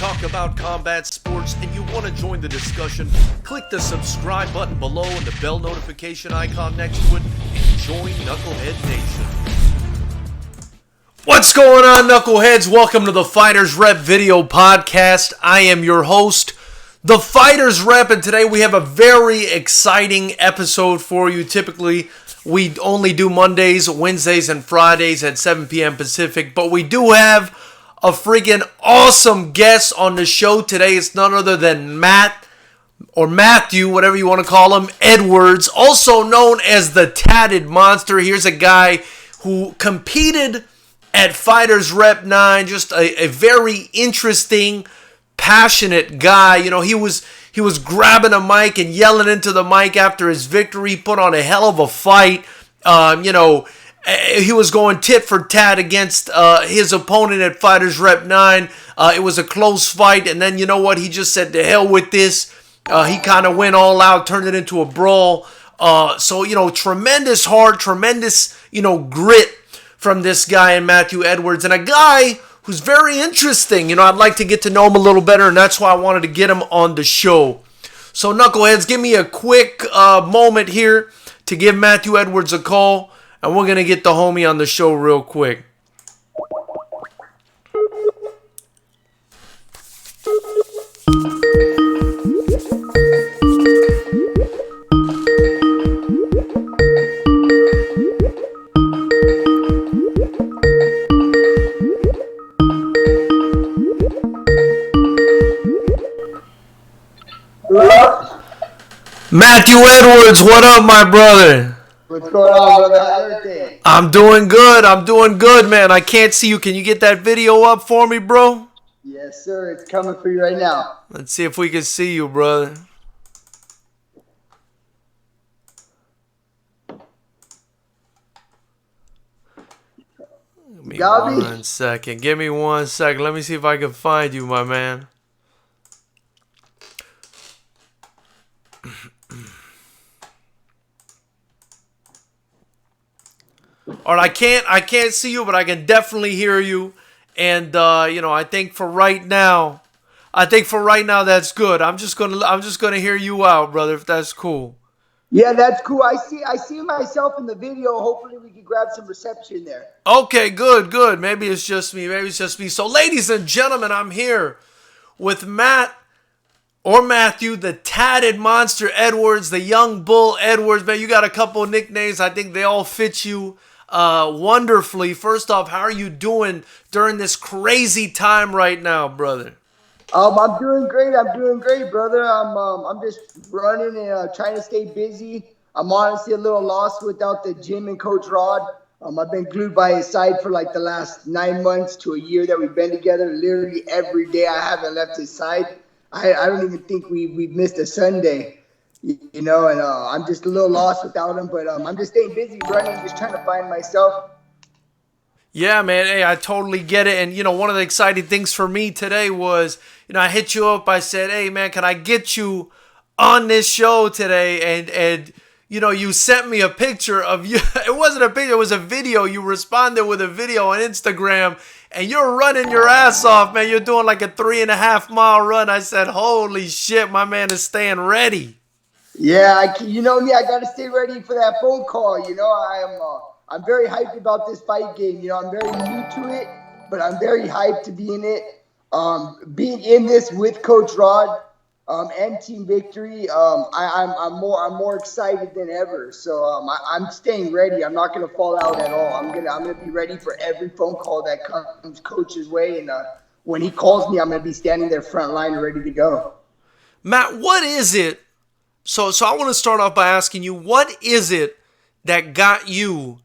talk about combat sports and you want to join the discussion, click the subscribe button below and the bell notification icon next to it and join Knucklehead Nation. What's going on, Knuckleheads? Welcome to the FightersRep video podcast. I am your host, the FightersRep, and today we have a very exciting episode for you. Typically, we only do Mondays, Wednesdays, and Fridays at 7 p.m. Pacific, but we do have a freaking awesome guest on the show today. It's none other than Matt, or Matthew, whatever you want to call him, Edwards, also known as the Tatted Monster. Here's a guy who competed at FightersRep 9, just a very interesting, passionate guy. You know, he was grabbing a mic and yelling into the mic after his victory. He put on a hell of a fight. He was going tit for tat against his opponent at FightersRep 9. It was a close fight, and then you know what? He just said, to hell with this. He kind of went all out, turned it into a brawl. Tremendous heart, tremendous, grit from this guy in Matthew Edwards, and a guy who's very interesting. I'd like to get to know him a little better, and that's why I wanted to get him on the show. So, Knuckleheads, give me a quick moment here to give Matthew Edwards a call. And we're going to get the homie on the show real quick. Hello? Matthew Edwards, what up, my brother? What's going on, brother? How's everything? I'm doing good, man. I can't see you. Can you get that video up for me, bro? Yes, sir. It's coming for you right now. Let's see if we can see you, brother. Give me one second. Give me 1 second. Let me see if I can find you, my man. All right, I can't see you, but I can definitely hear you. And I think for right now, that's good. I'm just gonna hear you out, brother, if that's cool. Yeah, that's cool. I see myself in the video. Hopefully we can grab some reception there. Okay, good. Maybe it's just me. So, ladies and gentlemen, I'm here with Matt or Matthew, the Tatted Monster Edwards, the Young Bull Edwards. Man, you got a couple of nicknames. I think they all fit you wonderfully. First off, how are you doing during this crazy time right now, brother? I'm doing great, brother. I'm just running and trying to stay busy. I'm honestly a little lost without the gym and Coach Rod. I've been glued by his side for like the last 9 months to a year that we've been together. Literally every day I haven't left his side. I don't even think we've missed a Sunday. And I'm just a little lost without him, but I'm just staying busy running, just trying to find myself. Yeah, man. Hey, I totally get it. And, one of the exciting things for me today was, I hit you up. I said, hey, man, can I get you on this show today? And you sent me a picture of you. It wasn't a picture. It was a video. You responded with a video on Instagram, and you're running your ass off, man. You're doing like a 3.5-mile run. I said, holy shit, my man is staying ready. Yeah, you know me. I got to stay ready for that phone call. I'm very hyped about this fight game. I'm very new to it, but I'm very hyped to be in it. Being in this with Coach Rod and Team Victory, I'm more excited than ever. So I'm staying ready. I'm not gonna fall out at all. I'm gonna be ready for every phone call that comes Coach's way. And when he calls me, I'm gonna be standing there front line ready to go. Matt, what is it? So I want to start off by asking you, what is it that got you,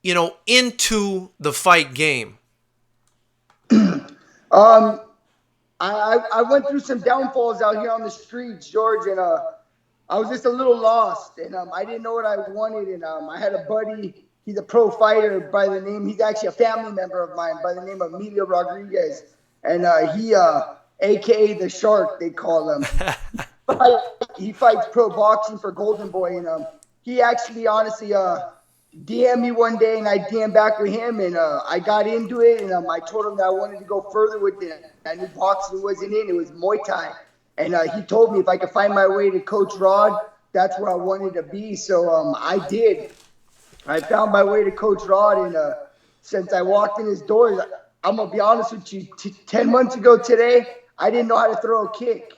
into the fight game? I went through some downfalls out here on the streets, George, and I was just a little lost, and I didn't know what I wanted, and I had a buddy. He's a pro fighter by the name. He's actually a family member of mine by the name of Emilio Rodriguez, and he, AKA the Shark, they call him. He fights pro boxing for Golden Boy, and he actually honestly DM'd me one day, and I DM'd back with him, and I got into it, and I told him that I wanted to go further with it. I knew boxing wasn't in. It was Muay Thai. And he told me if I could find my way to Coach Rod, that's where I wanted to be. So I did. I found my way to Coach Rod, and since I walked in his doors, I'm gonna be honest with you. 10 months ago today, I didn't know how to throw a kick.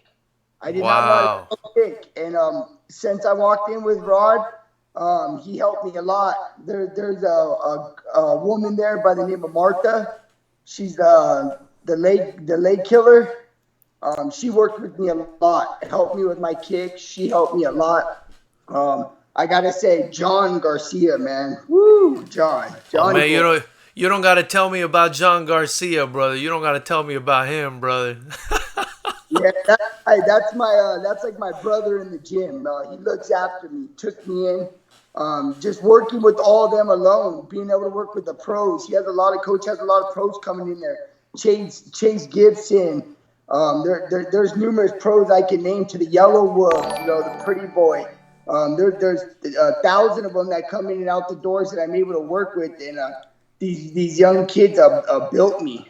I did not know how to throw a kick, and since I walked in with Rod, he helped me a lot. There's a woman there by the name of Martha. She's the leg killer. She worked with me a lot, helped me with my kick. She helped me a lot. I gotta say, John Garcia, man, woo, John. Oh, man, you don't gotta tell me about John Garcia, brother. You don't gotta tell me about him, brother. Yeah, that's like my brother in the gym. He looks after me, took me in. Just working with all of them alone, being able to work with the pros. Coach has a lot of pros coming in there. Chase Gibson. There's numerous pros I can name, to the Yellow Wolf, the pretty boy. There's 1,000 of them that come in and out the doors that I'm able to work with, and these young kids built me,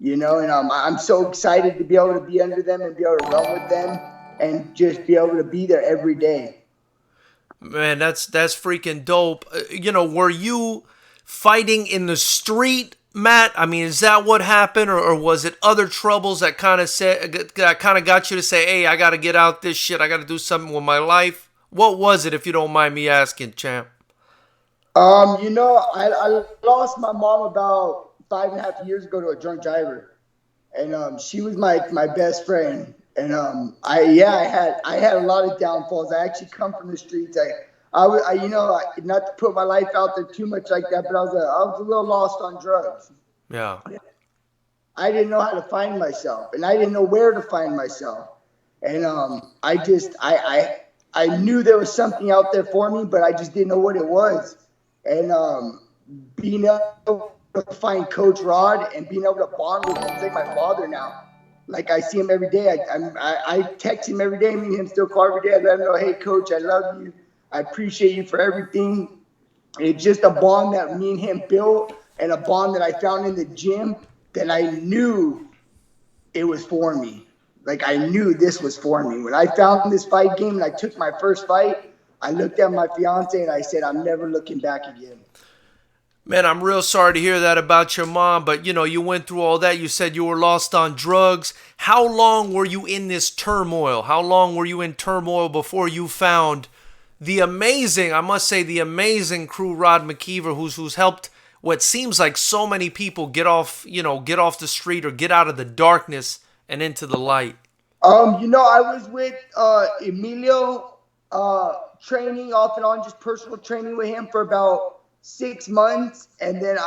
and I'm so excited to be able to be under them and be able to run with them and just be able to be there every day. Man, that's freaking dope. Were you fighting in the street, Matt? I mean, is that what happened, or was it other troubles that kind of got you to say, "Hey, I got to get out this shit. I got to do something with my life"? What was it, if you don't mind me asking, champ? I lost my mom about 5.5 years ago to a drunk driver, and she was my best friend. And I had a lot of downfalls. I actually come from the streets. I not to put my life out there too much like that, but I was a little lost on drugs. Yeah. I didn't know how to find myself, and I didn't know where to find myself. And I knew there was something out there for me, but I just didn't know what it was. And being able to find Coach Rod and being able to bond with him, he's like my father now. Like, I see him every day. I text him every day. Me and him still call every day. I let him know, "Hey, Coach, I love you. I appreciate you for everything." It's just a bond that me and him built, and a bond that I found in the gym that I knew it was for me. Like, I knew this was for me. When I found this fight game and I took my first fight, I looked at my fiance and I said, "I'm never looking back again." Man, I'm real sorry to hear that about your mom, but you went through all that. You said you were lost on drugs. How long were you in this turmoil? How long were you in turmoil before you found the amazing, I must say, the amazing crew, Rod McKeever, who's helped what seems like so many people get off the street or get out of the darkness and into the light? I was with Emilio, training off and on, just personal training with him for about 6 months, and then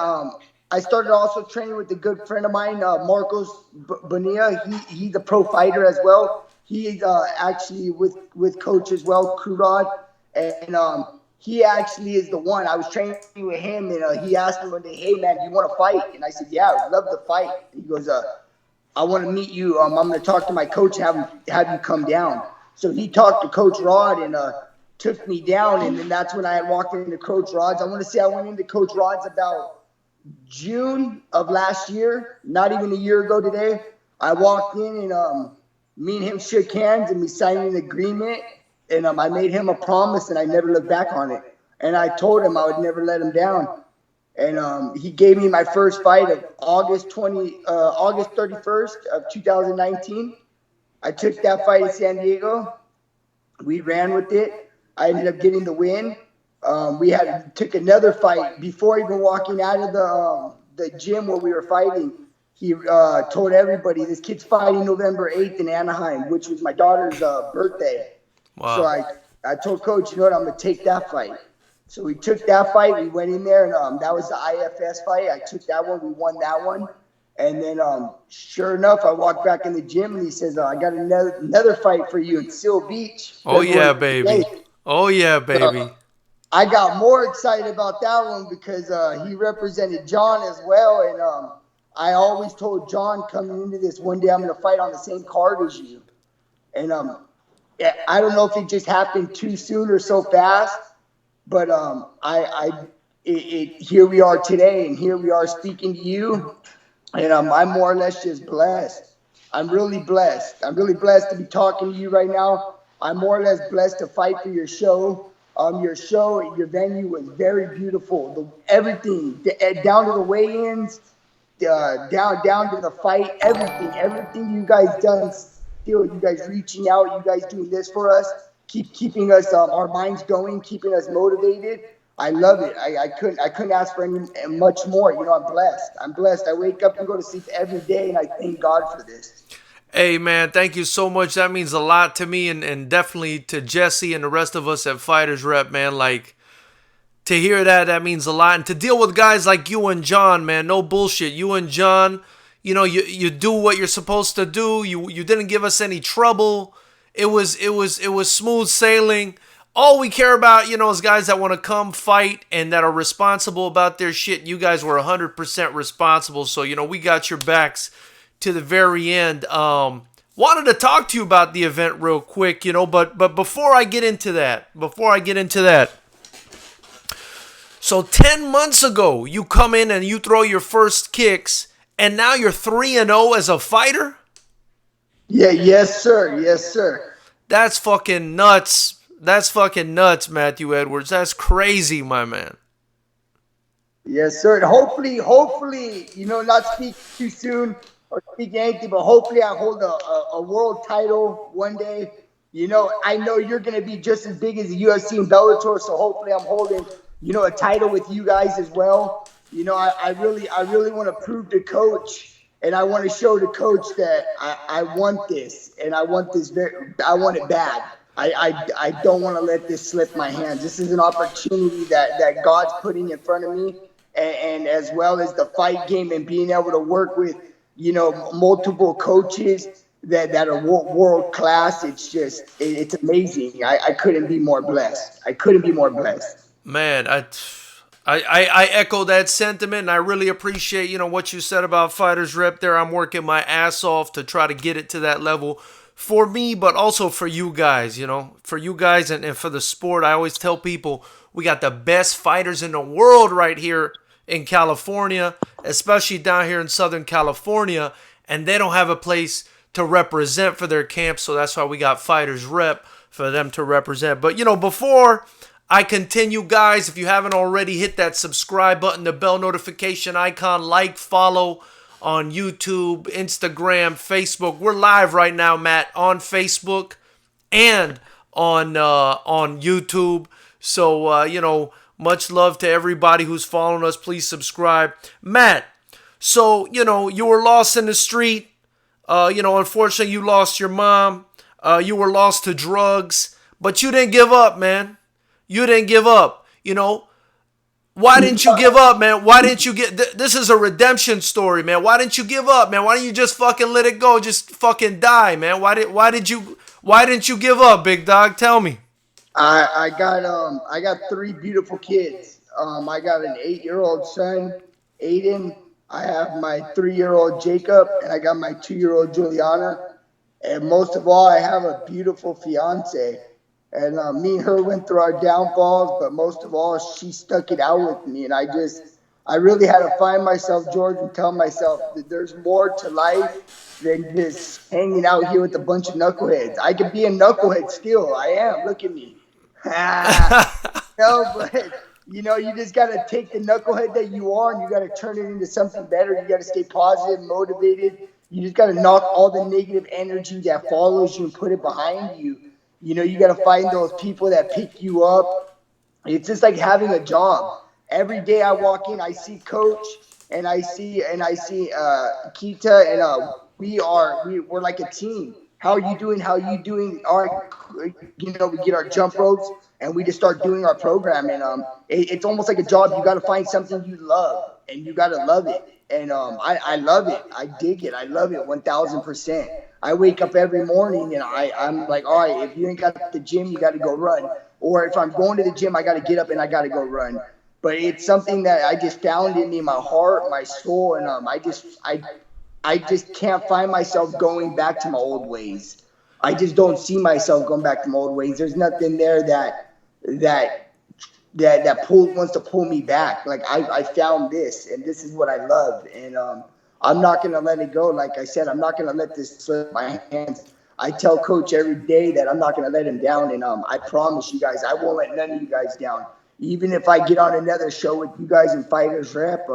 I started also training with a good friend of mine, Mariscos Bonilla. He's a pro fighter as well. He's actually with Coach as well, Kurod, and he actually is the one. I was training with him, and he asked me one day, "Hey man, do you want to fight?" And I said, "Yeah, I'd love to fight." And he goes, "I want to meet you. I'm going to talk to my coach and have you come down." So he talked to Coach Rod and took me down, and then that's when I had walked into Coach Rod's. I want to say I went into Coach Rod's about June of last year, not even a year ago today. I walked in, and me and him shook hands, and we signed an agreement, and I made him a promise, and I never looked back on it. And I told him I would never let him down. And he gave me my first fight of August 31st of 2019. I took that fight in San Diego. We ran with it. I ended up getting the win. We took another fight before even walking out of the gym where we were fighting. He told everybody, "This kid's fighting November 8th in Anaheim," which was my daughter's birthday. Wow. So I told Coach, "You know what? I'm gonna take that fight." So we took that fight. We went in there, and that was the IFS fight. I took that one. We won that one. And then, sure enough, I walked back in the gym, and he says, "I got another fight for you in Seal Beach." Oh, yeah, baby. Oh, yeah, baby. I got more excited about that one because he represented John as well. And I always told John coming into this, one day I'm going to fight on the same card as you. And I don't know if it just happened too soon or so fast, but here we are today, and here we are speaking to you. And I'm more or less just blessed. I'm really blessed. I'm really blessed to be talking to you right now. I'm more or less blessed to fight for your show. Your show, your venue was very beautiful. Everything, down to the weigh-ins, down to the fight, everything you guys done. Still, you guys reaching out, you guys doing this for us, keeping us our minds going, keeping us motivated. I love it. I couldn't ask for any much more. You know, I'm blessed. I'm blessed. I wake up and go to sleep every day, and I thank God for this. Hey, man, thank you so much. That means a lot to me and definitely to Jesse and the rest of us at Fighters Rep, man. Like, to hear that means a lot. And to deal with guys like you and John, man, no bullshit. You and John, you know, you do what you're supposed to do. You didn't give us any trouble. It was smooth sailing. All we care about, you know, is guys that want to come fight and that are responsible about their shit. You guys were 100% responsible. So, you know, we got your backs to the very end. Wanted to talk to you about the event real quick, you know, but before I get into that, so 10 months ago, you come in and you throw your first kicks, and now you're 3-0 as a fighter? Yeah, yes, sir. Yes, sir. That's fucking nuts. That's fucking nuts, Matthew Edwards. That's crazy, my man. Yes, sir. And hopefully, you know, not speak too soon or speak anything, but hopefully I hold a world title one day. You know, I know you're going to be just as big as the UFC and Bellator, so hopefully I'm holding, you know, a title with you guys as well. You know, I really want to prove to Coach, and I want to show the coach that I want this, and I want this I want it bad. I don't want to let this slip my hands. This is an opportunity that God's putting in front of me, and as well as the fight game and being able to work with, you know, multiple coaches that are world class. It's just, it's amazing. I couldn't be more blessed. I couldn't be more blessed. Man, I echo that sentiment, and I really appreciate, you know, what you said about Fighters Rep there. I'm working my ass off to try to get it to that level for me, but also for you guys, you know, for you guys and for the sport. I always tell people we got the best fighters in the world right here in California, especially down here in Southern California, and they don't have a place to represent for their camp, so that's why we got Fighters Rep for them to represent. But, you know, before I continue, guys, if you haven't already, hit that subscribe button, the bell notification icon, like, follow on YouTube, Instagram, Facebook. We're live right now, Matt, on Facebook and on YouTube. So, you know, much love to everybody who's following us. Please subscribe. Matt, so, you know, you were lost in the street. You know, unfortunately, you lost your mom. You were lost to drugs. But you didn't give up, man. You didn't give up. You know, why didn't you give up, man? Why didn't you this is a redemption story, man. Why didn't you give up, man? Why didn't you just fucking let it go? Just fucking die, man. Why didn't you give up, big dog? Tell me. I got three beautiful kids. I got an 8-year-old son, Aiden. I have my 3-year-old Jacob, and I got my 2-year-old Juliana. And most of all, I have a beautiful fiance. And me and her went through our downfalls, but most of all, she stuck it out with me. And I really had to find myself, George, and tell myself that there's more to life than just hanging out here with a bunch of knuckleheads. I could be a knucklehead still. I am. Look at me. No, but, you know, you just got to take the knucklehead that you are and you got to turn it into something better. You got to stay positive, motivated. You just got to knock all the negative energy that follows you and put it behind you. You know, you got to find those people that pick you up. It's just like having a job. Every day I walk in, I see Coach and I see Kita, and we're like a team. How are you doing? How are you doing? You know, we get our jump ropes and we just start doing our program. And it's almost like a job. You got to find something you love, and you got to love it. And I love it. I dig it. I love it 1,000%. I wake up every morning and I'm like, all right, if you ain't got the gym, you got to go run. Or if I'm going to the gym, I got to get up and I got to go run. But it's something that I just found in me, my heart, my soul, and I just can't find myself going back to my old ways. I just don't see myself going back to my old ways. There's nothing there that wants to pull me back. Like I found this, and this is what I love, and I'm not going to let it go. Like I said, I'm not going to let this slip my hands. I tell Coach every day that I'm not going to let him down, and I promise you guys, I won't let none of you guys down. Even if I get on another show with you guys in Fighters Rep,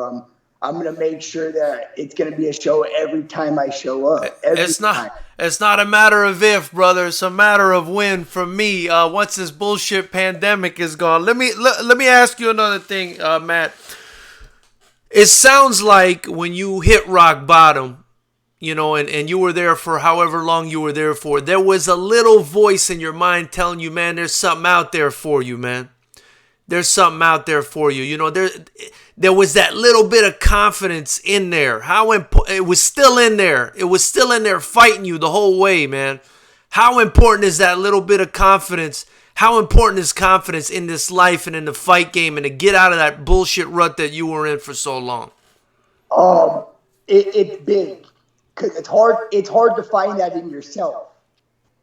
I'm going to make sure that it's going to be a show every time I show up. Every time. It's not a matter of if, brother. It's a matter of when. For me, once this bullshit pandemic is gone, let me ask you another thing, Matt. It sounds like when you hit rock bottom, you know, and you were there for however long you were there for, there was a little voice in your mind telling you, man, there's something out there for you, man. There's something out there for you. You know, there was that little bit of confidence in there. It was still in there. It was still in there fighting you the whole way, man. How important is that little bit of confidence? How important is confidence in this life and in the fight game and to get out of that bullshit rut that you were in for so long? It's big. Because it's hard to find that in yourself,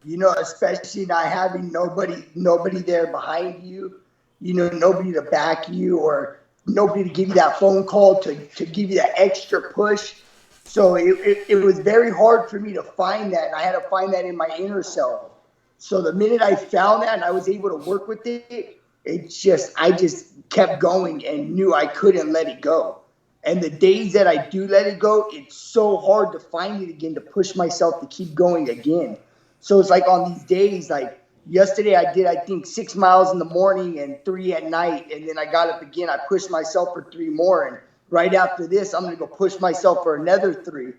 you know, especially not having nobody there behind you, you know, nobody to back you or nobody to give you that phone call to give you that extra push. So it was very hard for me to find that, and I had to find that in my inner self. So the minute I found that and I was able to work with it, I just kept going and knew I couldn't let it go. And the days that I do let it go, it's so hard to find it again, to push myself to keep going again. So it's like on these days, like yesterday I did, I think 6 miles in the morning and 3 at night. And then I got up again. I pushed myself for 3 more. And right after this, I'm going to go push myself for another 3.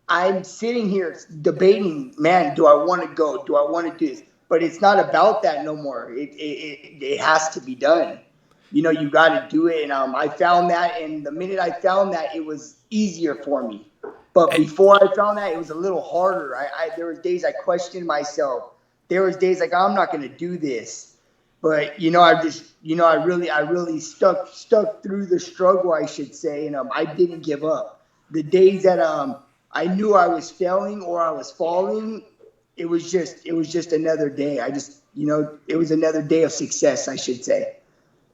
I'm sitting here debating, man, do I want to go? Do I want to do this? But it's not about that no more. It has to be done. You know, you got to do it. And I found that, and the minute I found that, it was easier for me. But before I found that, it was a little harder. There was days I questioned myself. There was days like, I'm not going to do this. But, you know, I really stuck through the struggle, I should say. And I didn't give up. The days that I knew I was failing or I was falling, it was just another day. It was another day of success, I should say.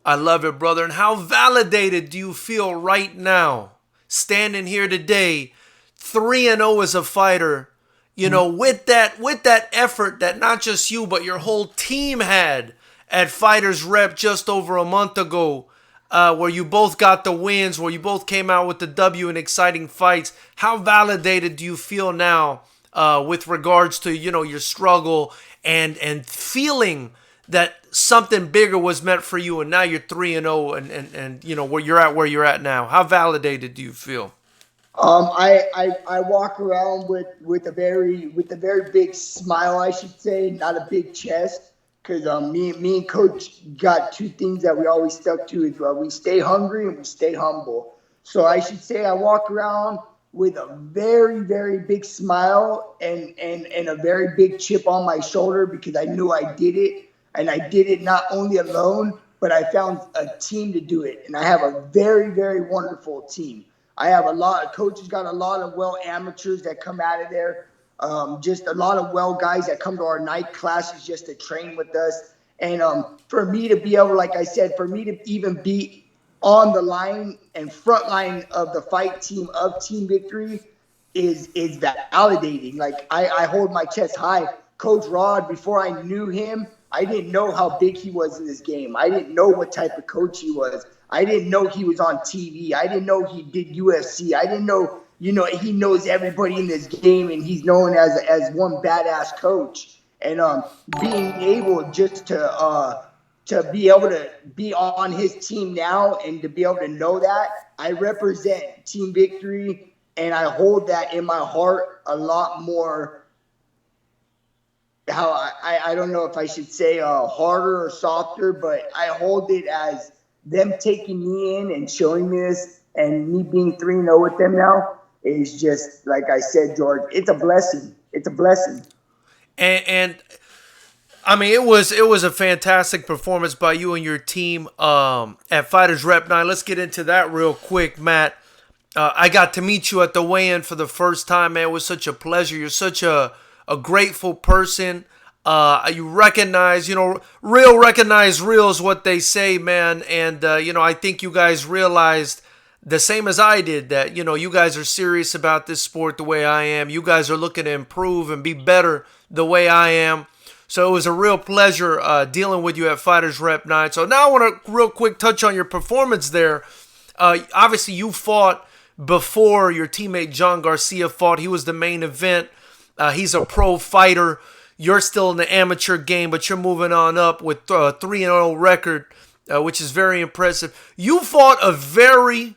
I love it, brother. And how validated do you feel right now, standing here today, 3-0 as a fighter, you know, with that effort that not just you, but your whole team had at Fighters Rep just over a month ago, where you both got the wins, where you both came out with the W in exciting fights. How validated do you feel now with regards to, you know, your struggle and feeling that something bigger was meant for you, and now you're 3-0, and you know where you're at now? How validated do you feel? I walk around with a very big smile, I should say, not a big chest, because me and Coach got 2 things that we always stuck to: is we stay hungry and we stay humble. So I should say I walk around with a very, very big smile and a very big chip on my shoulder, because I knew I did it. And I did it not only alone, but I found a team to do it. And I have a very, very wonderful team. I have coaches got a lot of well amateurs that come out of there. Just a lot of well guys that come to our night classes just to train with us. And for me to be able, like I said, for me to even be on the line and front line of the fight team of Team Victory is validating. Like I hold my chest high. Coach Rod, before I knew him, I didn't know how big he was in this game. I didn't know what type of coach he was. I didn't know he was on TV. I didn't know he did UFC. I didn't know, you know, he knows everybody in this game, and he's known as one badass coach. And being able just to be able to be on his team now and to be able to know that I represent Team Victory, and I hold that in my heart a lot more. How I don't know if I should say harder or softer, but I hold it as them taking me in and showing me this, and me being 3-0 with them now is just, like I said, George, it's a blessing. It's a blessing. And I mean, it was a fantastic performance by you and your team at Fighters Rep 9. Let's get into that real quick, Matt. I got to meet you at the weigh-in for the first time, man. It was such a pleasure. You're such a grateful person. You recognize, you know, real recognize real is what they say, man. And, you know, I think you guys realized the same as I did, that, you guys are serious about this sport the way I am. You guys are looking to improve and be better the way I am. So it was a real pleasure dealing with you at Fighters Rep 9. So now I want to real quick touch on your performance there. Obviously, you fought before your teammate John Garcia fought. He was the main event. He's a pro fighter. You're still in the amateur game, but you're moving on up with a 3-0 record, which is very impressive. You fought a very,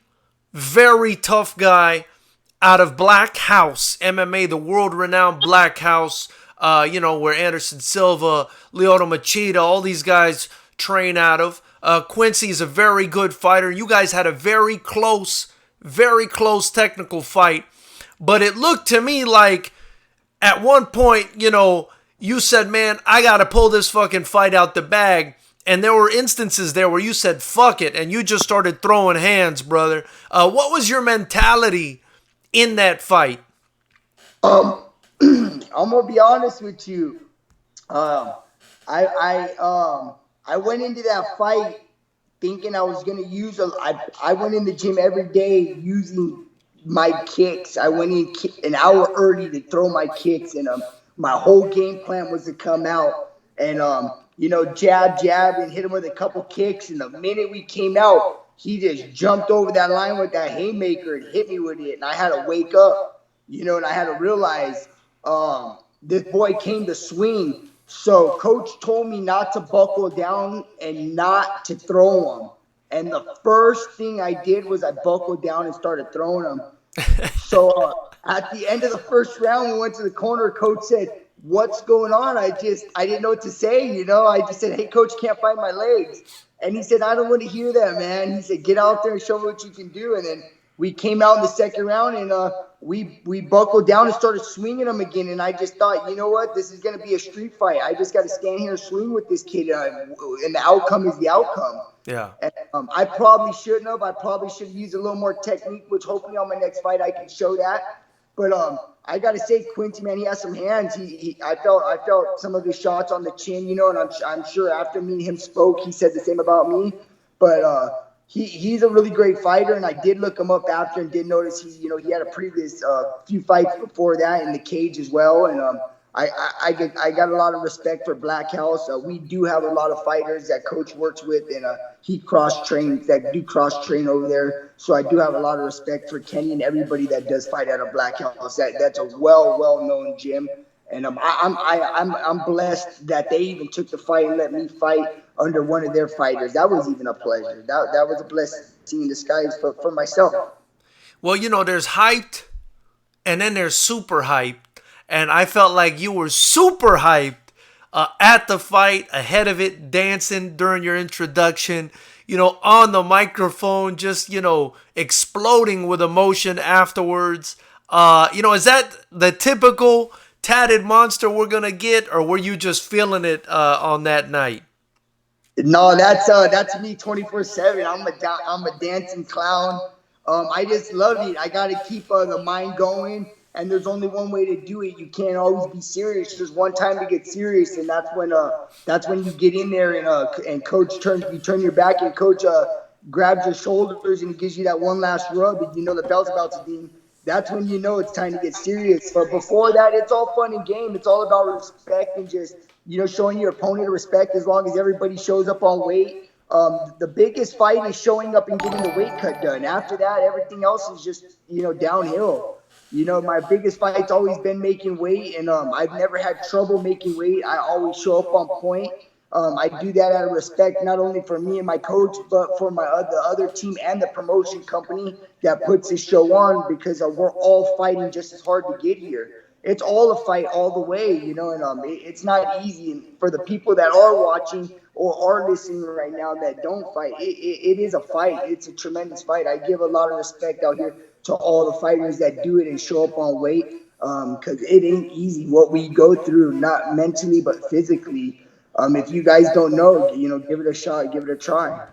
very tough guy out of Black House MMA, the world-renowned Black House, where Anderson Silva, Lyoto Machida, all these guys train out of. Quincy is a very good fighter. You guys had a very close technical fight. But it looked to me like at one point, you said, man, I got to pull this fucking fight out the bag. And there were instances there where you said, fuck it, and you just started throwing hands, brother. What was your mentality in that fight? I'm gonna be honest with you. I went into that fight thinking I was gonna use I went in the gym every day using my kicks. I went in an hour early to throw my kicks, and my whole game plan was to come out and jab and hit him with a couple kicks. And the minute we came out, he just jumped over that line with that haymaker and hit me with it, and I had to wake up, and I had to realize this boy came to swing. So coach told me not to buckle down and not to throw him. And the first thing I did was I buckled down and started throwing him. So at the end of the first round, we went to the corner. Coach said, "What's going on?" I didn't know what to say. I just said, "Hey, coach, can't find my legs." And he said, "I don't want to hear that, man." He said, "Get out there and show me what you can do." And then we came out in the second round, and we buckled down and started swinging him again. And I just thought, you know what? This is going to be a street fight. I just got to stand here and swing with this kid, and the outcome is the outcome. Yeah. And, I probably shouldn't have. I probably should have used a little more technique, which hopefully on my next fight I can show that. But I got to say, Quincy, man, he has some hands. I felt some of his shots on the chin, and I'm sure after me and him spoke, he said the same about me. But he's a really great fighter, and I did look him up after and did notice he had a previous few fights before that in the cage as well. And I got a lot of respect for Black House. We do have a lot of fighters that coach works with, and he cross-trains that do cross-train over there. So I do have a lot of respect for Kenny and everybody that does fight at a Black House. That's a well-known gym, and I'm blessed that they even took the fight and let me fight under one of their fighters. That was even a pleasure. That was a blessing in disguise for myself. Well, there's hyped, and then there's super hyped. And I felt like you were super hyped at the fight, ahead of it, dancing during your introduction, on the microphone, just, exploding with emotion afterwards. Is that the typical Tatted Monster we're going to get, or were you just feeling it on that night? No, that's me 24/7. I'm a dancing clown. I just love it. I got to keep the mind going. And there's only one way to do it. You can't always be serious. There's one time to get serious, and that's when you get in there and coach you turn your back, and coach grabs your shoulders and gives you that one last rub, and the bell's about to ding. That's when it's time to get serious. But before that, it's all fun and game. It's all about respect and just showing your opponent respect. As long as everybody shows up on weight. The biggest fight is showing up and getting the weight cut done. After that, everything else is just downhill. My biggest fight's always been making weight, and I've never had trouble making weight. I always show up on point. I do that out of respect, not only for me and my coach, but for the other team and the promotion company that puts this show on, because we're all fighting just as hard to get here. It's all a fight all the way, and it's not easy. And for the people that are watching or are listening right now that don't fight, it is a fight. It's a tremendous fight. I give a lot of respect out here to all the fighters that do it and show up on weight, because it ain't easy what we go through, not mentally but physically. If you guys don't know, give it a shot, give it a try.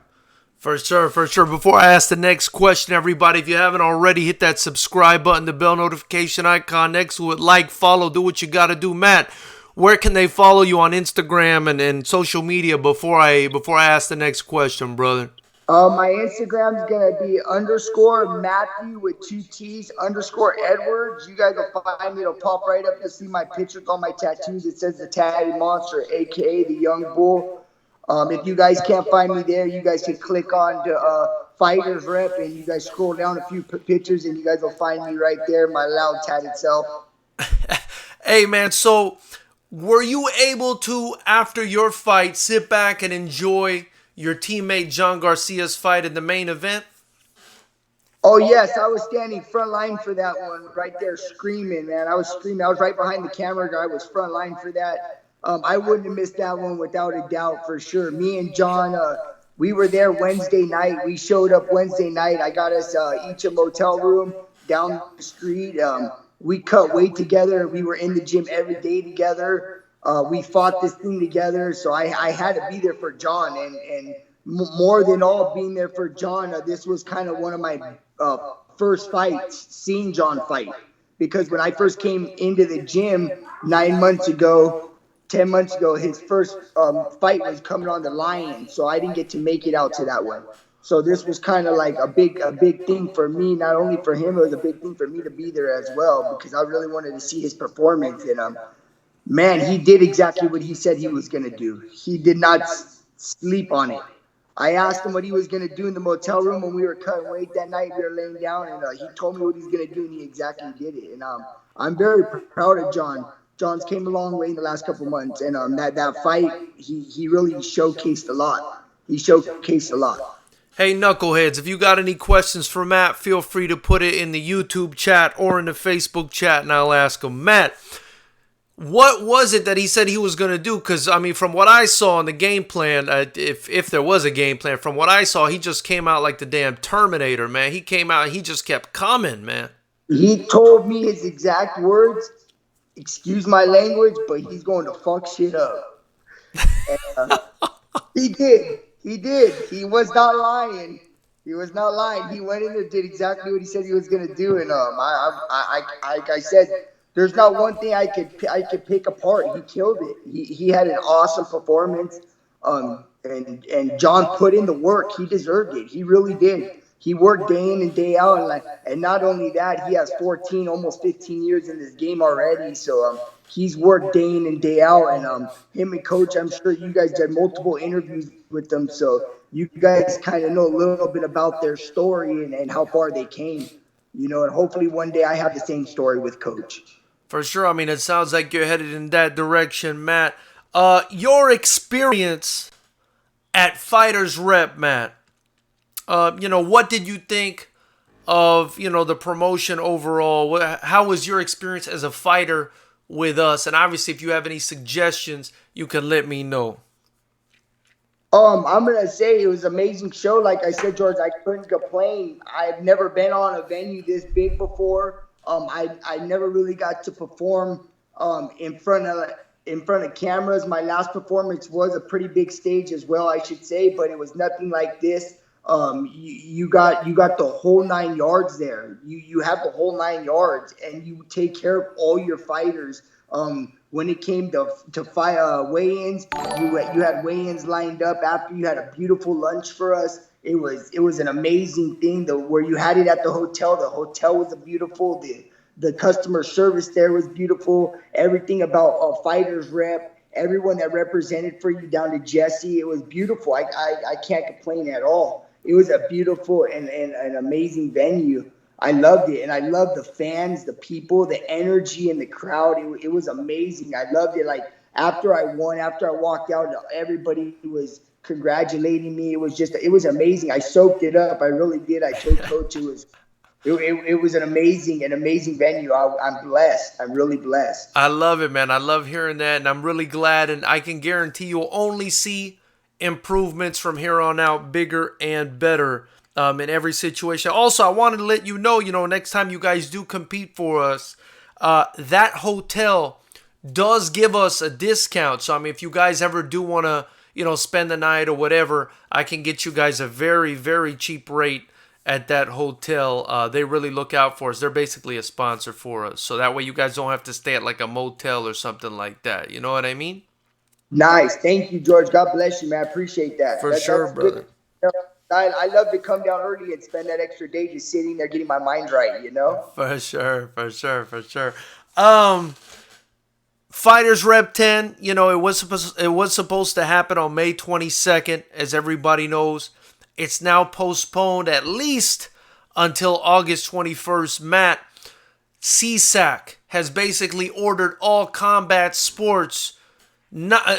For sure. Before I ask the next question, everybody, if you haven't already, hit that subscribe button, the bell notification icon next to it, follow, do what you got to do. Matt, where can they follow you on Instagram and social media before I ask the next question, brother? My Instagram's gonna be _Matthew with 2 T's _Edwards. You guys will find me. It'll pop right up. You'll see my picture with all my tattoos. It says the Tatted Monster, aka the Young Bull. If you guys can't find me there, you guys can click on to FightersRep and you guys scroll down a few pictures and you guys will find me right there, my loud tatted self. Hey, man, so were you able to, after your fight, sit back and enjoy your teammate John Garcia's fight in the main event? Oh, yes, I was standing front line for that one right there screaming, man. I was screaming. I was right behind the camera guy. I was front line for that. I wouldn't have missed that one without a doubt for sure. Me and John, we were there Wednesday night. We showed up Wednesday night. I got us each a motel room down the street. We cut weight together. We were in the gym every day together. We fought this thing together. So I had to be there for John. And more than all, being there for John, this was kind of one of my first fights, seeing John fight. Because when I first came into the gym 9 months ago, 10 months ago, his first fight was coming on the Lion, so I didn't get to make it out to that one. So this was kind of like a big thing for me. Not only for him, it was a big thing for me to be there as well because I really wanted to see his performance. And man, he did exactly what he said he was going to do. He did not sleep on it. I asked him what he was going to do in the motel room when we were cutting weight that night. We were laying down, and he told me what he's going to do, and he exactly did it. And I'm very proud of John. John's came a long way in the last couple of months, and that fight, he really showcased a lot. He showcased a lot. Hey, knuckleheads, if you got any questions for Matt, feel free to put it in the YouTube chat or in the Facebook chat, and I'll ask him. Matt, what was it that he said he was going to do? Because, I mean, from what I saw in the game plan, if there was a game plan, from what I saw, he just came out like the damn Terminator, man. He came out and he just kept coming, man. He told me his exact words, excuse my language, but he's going to fuck shit up. And, he did. He did. He was not lying. He was not lying. He went in there, did exactly what he said he was going to do. And like I said, there's not one thing I could pick apart. He killed it. He had an awesome performance. And John put in the work. He deserved it. He really did. He worked day in and day out, and not only that, he has 14, almost 15 years in this game already. So he's worked day in and day out, and him and Coach, I'm sure you guys did multiple interviews with them, so you guys kind of know a little bit about their story and how far they came, you know. And hopefully one day I have the same story with Coach. For sure. I mean, it sounds like you're headed in that direction, Matt. Your experience at FightersRep, Matt. What did you think of, the promotion overall? How was your experience as a fighter with us? And obviously, if you have any suggestions, you can let me know. I'm going to say it was an amazing show. Like I said, George, I couldn't complain. I've never been on a venue this big before. I never really got to perform in front of cameras. My last performance was a pretty big stage as well, I should say, but it was nothing like this. You got the whole 9 yards there. You have the whole 9 yards, and you take care of all your fighters. When it came to fight weigh-ins, you had weigh-ins lined up. After you had a beautiful lunch for us. It was an amazing thing. Where you had it at the hotel. The hotel was beautiful. The customer service there was beautiful. Everything about FightersRep. Everyone that represented for you down to Jesse, it was beautiful. I can't complain at all. It was a beautiful and an amazing venue. I loved it, and I loved the fans, the people, the energy in the crowd. It was amazing. I loved it. Like after I won, after I walked out, everybody was congratulating me. It was amazing. I soaked it up. I really did. I told Coach it was an amazing venue. I'm blessed. I'm really blessed. I love it, man. I love hearing that, and I'm really glad. And I can guarantee you'll only see improvements from here on out, bigger and better in every situation. Also, I wanted to let you know, next time you guys do compete for us, that hotel does give us a discount. So, I mean, if you guys ever do want to, spend the night or whatever, I can get you guys a very, very cheap rate at that hotel. They really look out for us. They're basically a sponsor for us. So that way you guys don't have to stay at like a motel or something like that. You know what I mean? Nice. Thank you, George. God bless you, man. I appreciate that. For sure, brother. I love to come down early and spend that extra day just sitting there getting my mind right, you know? For sure, for sure, for sure. Um, Fighters Rep 10, it was supposed to happen on May 22nd, as everybody knows. It's now postponed at least until August 21st. Matt, CSAC has basically ordered all combat sports not,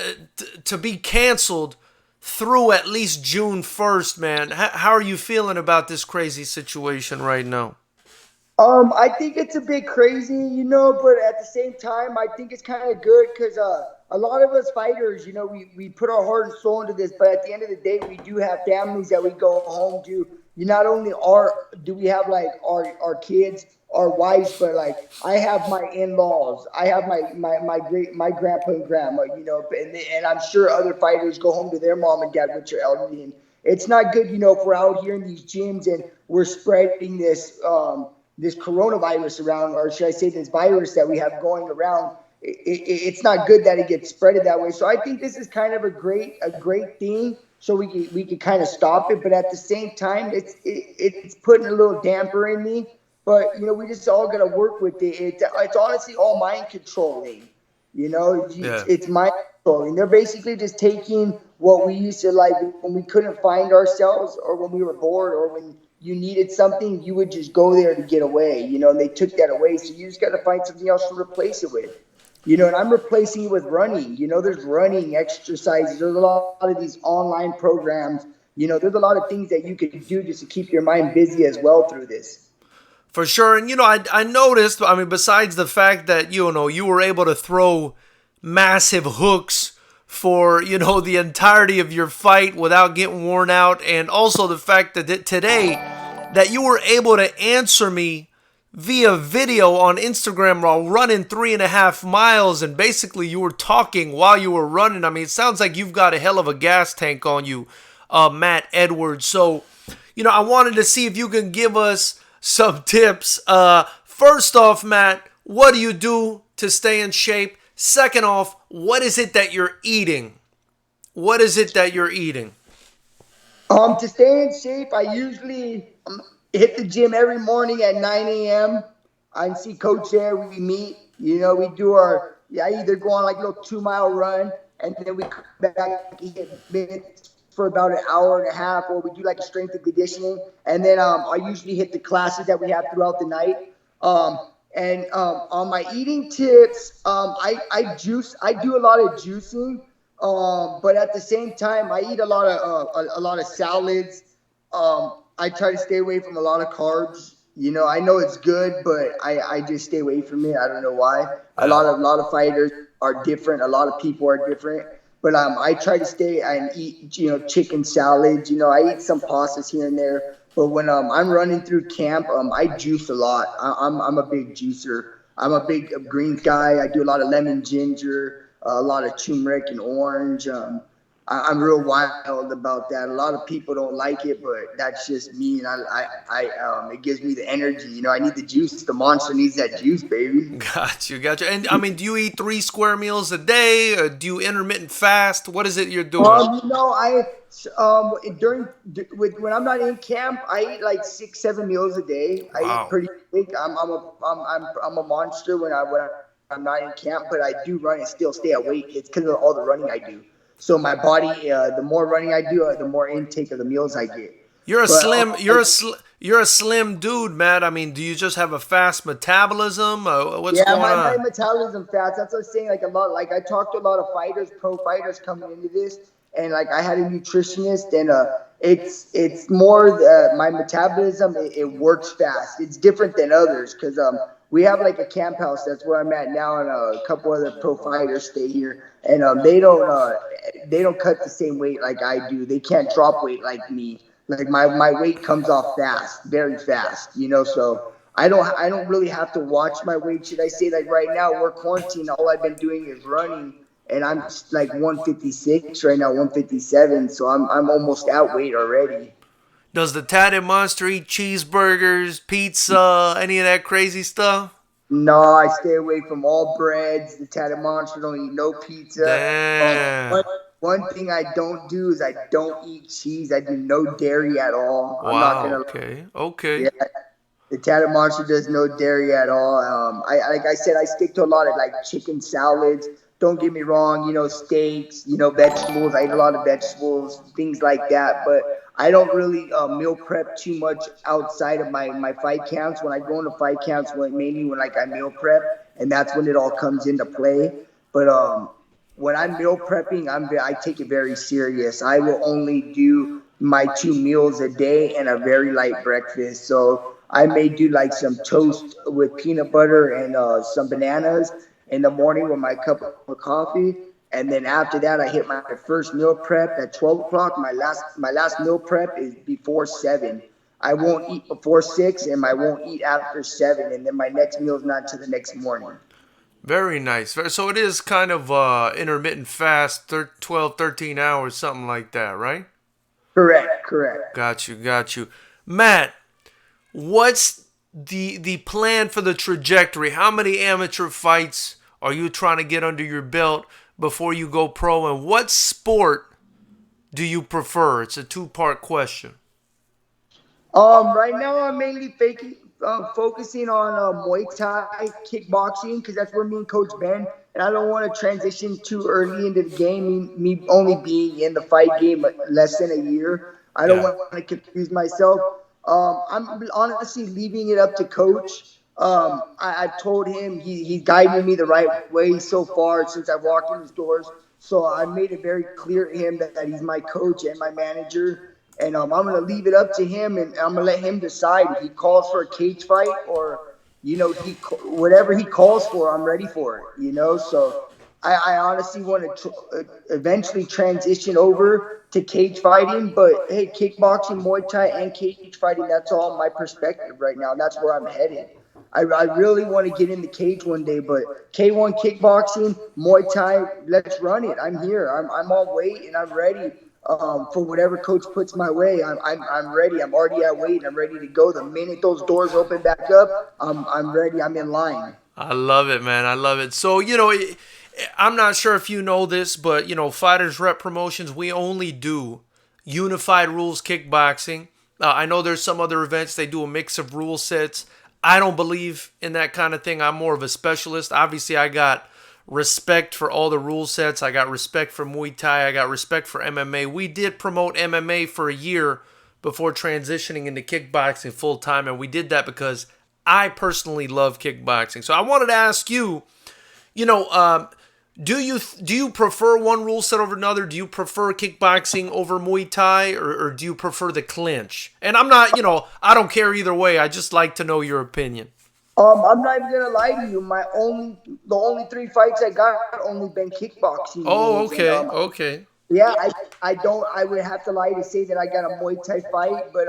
to be canceled through at least June 1st, man. How are you feeling about this crazy situation right now? I think it's a bit crazy, but at the same time, I think it's kind of good because a lot of us fighters, we put our heart and soul into this, but at the end of the day, we do have families that we go home to. You not only do we have like our kids, our wives, but like I have my in-laws, I have my grandpa and grandma, and I'm sure other fighters go home to their mom and dad, which are elderly, and it's not good, if we're out here in these gyms and we're spreading this coronavirus around, or should I say this virus that we have going around. It's not good that it gets spreaded that way. So I think this is kind of a great thing. So we can kind of stop it, but at the same time, it's putting a little damper in me. But we just all got to work with it. It's honestly all mind controlling. Yeah. It's mind controlling. They're basically just taking what we used to like when we couldn't find ourselves, or when we were bored, or when you needed something, you would just go there to get away, and they took that away. So you just got to find something else to replace it with, and I'm replacing it with running. There's running exercises. There's a lot of these online programs. There's a lot of things that you could do just to keep your mind busy as well through this. For sure. And, I noticed, besides the fact that, you were able to throw massive hooks for, the entirety of your fight without getting worn out. And also the fact that today that you were able to answer me via video on Instagram while running 3.5 miles. And basically you were talking while you were running. It sounds like you've got a hell of a gas tank on you, Matt Edwards. So, I wanted to see if you can give us some tips. First off, Matt, what do you do to stay in shape? Second off, what is it that you're eating? What is it that you're eating? To stay in shape, I usually hit the gym every morning at 9 a.m. I see Coach there. We meet. We do I either go on like a little 2-mile run, and then we come back and hit minutes for about an hour and a half, or we do like a strength and conditioning. And then I usually hit the classes that we have throughout the night. And on my eating tips, I juice. I do a lot of juicing, but at the same time, I eat a lot of salads. I try to stay away from a lot of carbs. I know it's good, but I just stay away from it. I don't know why. A lot of fighters are different. A lot of people are different. But I try to stay and eat, chicken salads. I eat some pastas here and there. But when I'm running through camp, I juice a lot. I'm a big juicer. I'm a big greens guy. I do a lot of lemon ginger, a lot of turmeric and orange. I'm real wild about that. A lot of people don't like it, but that's just me, and it gives me the energy. I need the juice. The monster needs that juice, baby. Got you. And do you eat 3 square meals a day? Or do you intermittent fast? What is it you're doing? When I'm not in camp, I eat like 6-7 meals a day. I eat pretty big. I'm a monster when I'm not in camp, but I do run and still stay awake. It's because of all the running I do. So my body, the more running I do, the more intake of the meals I get. You're a slim dude, Matt. Do you just have a fast metabolism? What's going on? My metabolism fast. That's what I was saying. Like I talked to a lot of pro fighters coming into this, and like I had a nutritionist, and it's more my metabolism. It works fast. It's different than others because we have like a camp house. That's where I'm at now, and a couple other pro fighters stay here, and they don't cut the same weight like I do. They can't drop weight like me. Like my weight comes off fast, very fast. So I don't really have to watch my weight. Should I say, like right now we're quarantined. All I've been doing is running, and I'm like 156 right now, 157. So I'm almost at weight already. Does the Tatted Monster eat cheeseburgers, pizza, any of that crazy stuff? No, I stay away from all breads. The Tatted Monster don't eat no pizza. Damn. one thing I don't do is I don't eat cheese. I do no dairy at all. I'm not Wow. gonna. Okay. Okay. Yeah, the Tatted Monster does no dairy at all. I like I said, I stick to a lot of like chicken salads. Don't get me wrong, steaks, vegetables. I eat a lot of vegetables, things like that. But I don't really meal prep too much outside of my fight camps. When I go into fight camps, mainly when like I meal prep, and that's when it all comes into play. But when I'm meal prepping, I take it very serious. I will only do my 2 meals a day and a very light breakfast. So I may do like some toast with peanut butter and some bananas in the morning with my cup of coffee. And then after that, I hit my first meal prep at 12 o'clock. My last meal prep is before 7. I won't eat before 6, and I won't eat after 7. And then my next meal is not until the next morning. Very nice. So it is kind of intermittent fast, 12, 13 hours, something like that, right? Correct. Got you, got you. Matt, what's the plan for the trajectory? How many amateur fights are you trying to get under your belt before you go pro? And what sport do you prefer? It's a two-part question. Right now I'm mainly focusing on Muay Thai, kickboxing, because that's where me and Coach Ben. And I don't want to transition too early into the game. Me only being in the fight game less than a year. I don't Yeah. want to confuse myself. I'm honestly leaving it up to Coach. I've told him he's guiding me the right way so far since I walked in his doors. So I made it very clear to him that he's my coach and my manager. And I'm going to leave it up to him, and I'm going to let him decide if he calls for a cage fight or, whatever he calls for, I'm ready for it. So I honestly want to eventually transition over to cage fighting. But, hey, kickboxing, Muay Thai, and cage fighting, that's all my perspective right now. And that's where I'm headed. I really want to get in the cage one day, but K1 kickboxing, Muay Thai, let's run it. I'm here. I'm all weight, and I'm ready. For whatever coach puts my way, I'm ready. I'm already at weight. I'm ready to go. The minute those doors open back up, I'm ready. I'm in line. I love it, man. I love it. So, I'm not sure if you know this, but, Fighters Rep Promotions, we only do unified rules kickboxing. I know there's some other events, they do a mix of rule sets. I don't believe in that kind of thing. I'm more of a specialist. Obviously, I got respect for all the rule sets. I got respect for Muay Thai. I got respect for MMA. We did promote MMA for a year before transitioning into kickboxing full time, and we did that because I personally love kickboxing. So I wanted to ask you, do you prefer one rule set over another? Do you prefer kickboxing over Muay Thai, or do you prefer the clinch? And I'm not, I don't care either way. I just like to know your opinion. I'm not even gonna lie to you. The only 3 fights I got only been kickboxing. Oh, rules, okay, and, okay. Yeah, I don't. I would have to lie to say that I got a Muay Thai fight, but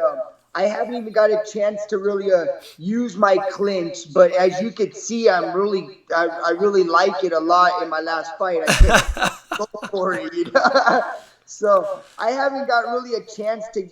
I haven't even got a chance to really use my clinch. But as you could see, I really like it a lot in my last fight. I kept go for it. So I haven't got really a chance to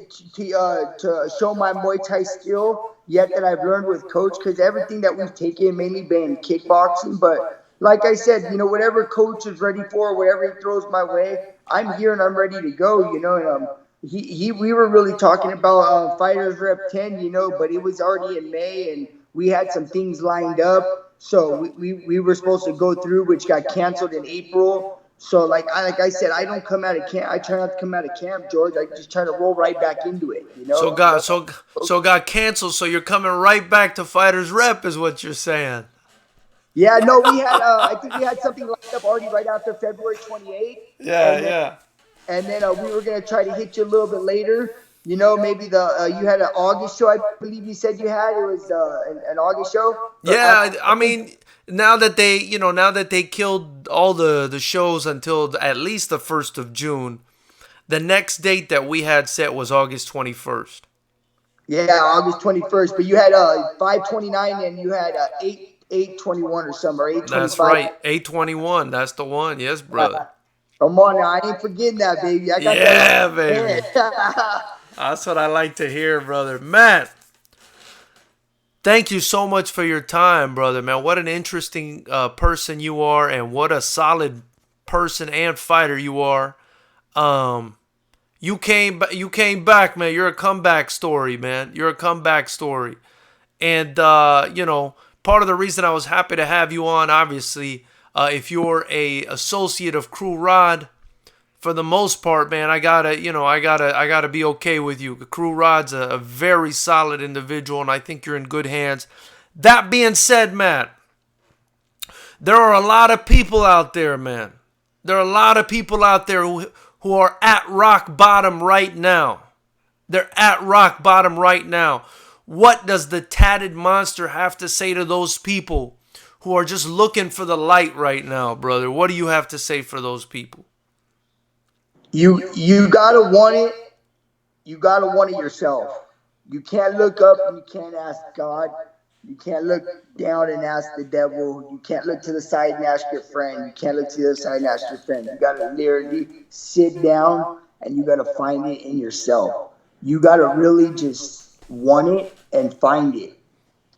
show my Muay Thai skill yet that I've learned with Coach, because everything that we've taken mainly been kickboxing. But like I said, whatever Coach is ready for, whatever he throws my way, I'm here and I'm ready to go. And we were really talking about Fighters Rep 10, but it was already in May and we had some things lined up. So we were supposed to go through, which got canceled in April. So like I said, I don't come out of camp. I try not to come out of camp, George. I just try to roll right back into it. So got canceled. So you're coming right back to Fighters Rep, is what you're saying. Yeah, no, we had. I think we had something lined up already right after February 28th. Yeah. And then we were gonna try to hit you a little bit later. Maybe you had an August show. I believe you said you had. It was an August show. Yeah, I mean, now that they killed all the shows until at least the 1st of June, the next date that we had set was August 21st. Yeah, August 21st. But you had 5/29 and you had 8/21 or something, or 8/25. That's right, 8/21. That's the one. Yes, brother. Come on now, I ain't forgetting that, baby. I got that. Baby. That's what I like to hear, brother. Matt, thank you so much for your time, brother, man. What an interesting person you are, and what a solid person and fighter you are. You came back, man. You're a comeback story, man. You're a comeback story. And, part of the reason I was happy to have you on, obviously, if you're a associate of Crew Rod, for the most part, man, I gotta be okay with you. Crew Rod's a very solid individual, and I think you're in good hands. That being said, Matt, there are a lot of people out there, man. There are a lot of people out there who are at rock bottom right now. They're at rock bottom right now. What does the Tatted Monster have to say to those people who are just looking for the light right now, brother? What do you have to say for those people? You gotta want it. You gotta want it yourself. You can't look up and you can't ask God. You can't look down and ask the devil. You can't look to the side and ask your friend. You can't look to the other side and ask your friend. You gotta literally sit down and you gotta find it in yourself. You gotta really just want it and find it.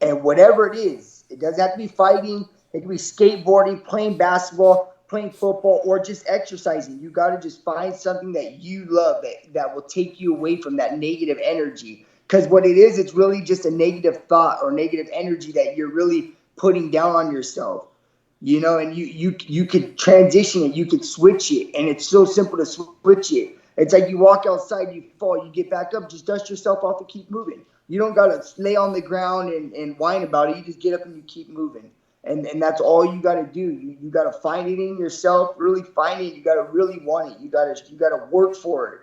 And whatever it is, it doesn't have to be fighting. It can be skateboarding, playing basketball, playing football, or just exercising. You got to just find something that you love that will take you away from that negative energy. Because what it is, it's really just a negative thought or negative energy that you're really putting down on yourself. And you could transition it, you could switch it, and it's so simple to switch it. It's like you walk outside, you fall, you get back up, just dust yourself off and keep moving. You don't got to lay on the ground and whine about it. You just get up and you keep moving. And that's all you got to do. You got to find it in yourself, really find it. You got to really want it. You got to work for it.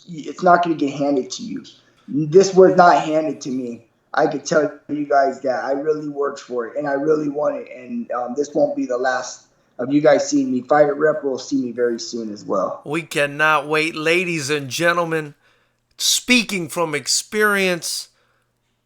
It's not going to get handed to you. This was not handed to me. I could tell you guys that I really worked for it and I really want it. And this won't be the last of you guys seeing me. FightersRep will see me very soon as well. We cannot wait. Ladies and gentlemen, speaking from experience,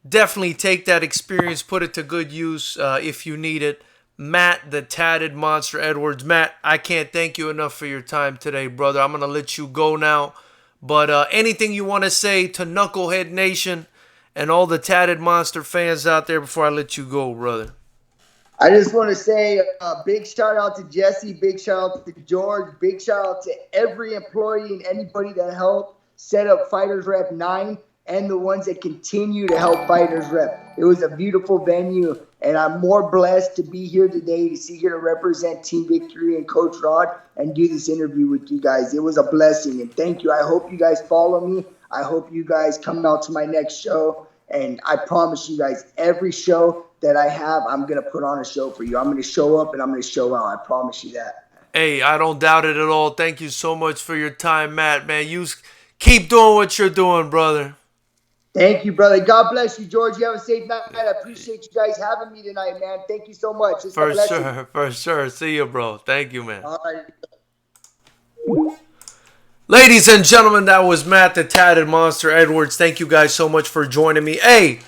definitely take that experience, put it to good use if you need it. Matt, the Tatted Monster Edwards. Matt, I can't thank you enough for your time today, brother. I'm going to let you go now. But anything you want to say to Knucklehead Nation and all the Tatted Monster fans out there before I let you go, brother? I just want to say a big shout out to Jesse, big shout out to George, big shout out to every employee and anybody that helped set up FightersRep 9 and the ones that continue to help FightersRep. It was a beautiful venue, and I'm more blessed to be here today, to represent Team Victory and Coach Rod and do this interview with you guys. It was a blessing, and thank you. I hope you guys follow me. I hope you guys come out to my next show, and I promise you guys, every show that I have, I'm going to put on a show for you. I'm going to show up, and I'm going to show out. I promise you that. Hey, I don't doubt it at all. Thank you so much for your time, Matt, man. You keep doing what you're doing, brother. Thank you, brother. God bless you, George. You have a safe night. I appreciate you guys having me tonight, man. Thank you so much. It's for sure. See you, bro. Thank you, man. All right. Ladies and gentlemen, that was Matt, the Tatted Monster Edwards. Thank you guys so much for joining me. Hey,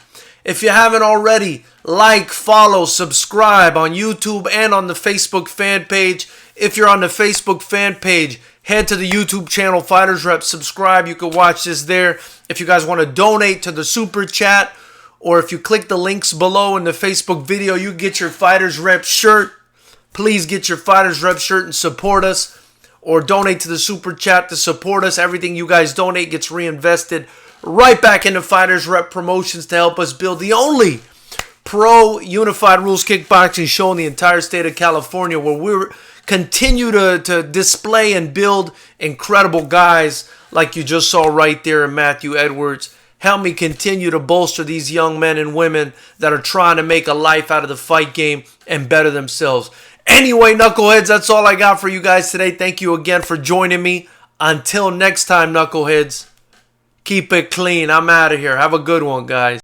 if you haven't already, like, follow, subscribe on YouTube and on the Facebook fan page. If you're on the Facebook fan page, head to the YouTube channel, FightersRep, subscribe. You can watch this there. If you guys want to donate to the Super Chat, or if you click the links below in the Facebook video, you get your FightersRep shirt. Please get your FightersRep shirt and support us, or donate to the Super Chat to support us. Everything you guys donate gets reinvested right back into FightersRep promotions to help us build the only pro unified rules kickboxing show in the entire state of California, where we continue to display and build incredible guys like you just saw right there in Matthew Edwards. Help me continue to bolster these young men and women that are trying to make a life out of the fight game and better themselves. Anyway, knuckleheads, that's all I got for you guys today. Thank you again for joining me. Until next time, knuckleheads, keep it clean. I'm out of here. Have a good one, guys.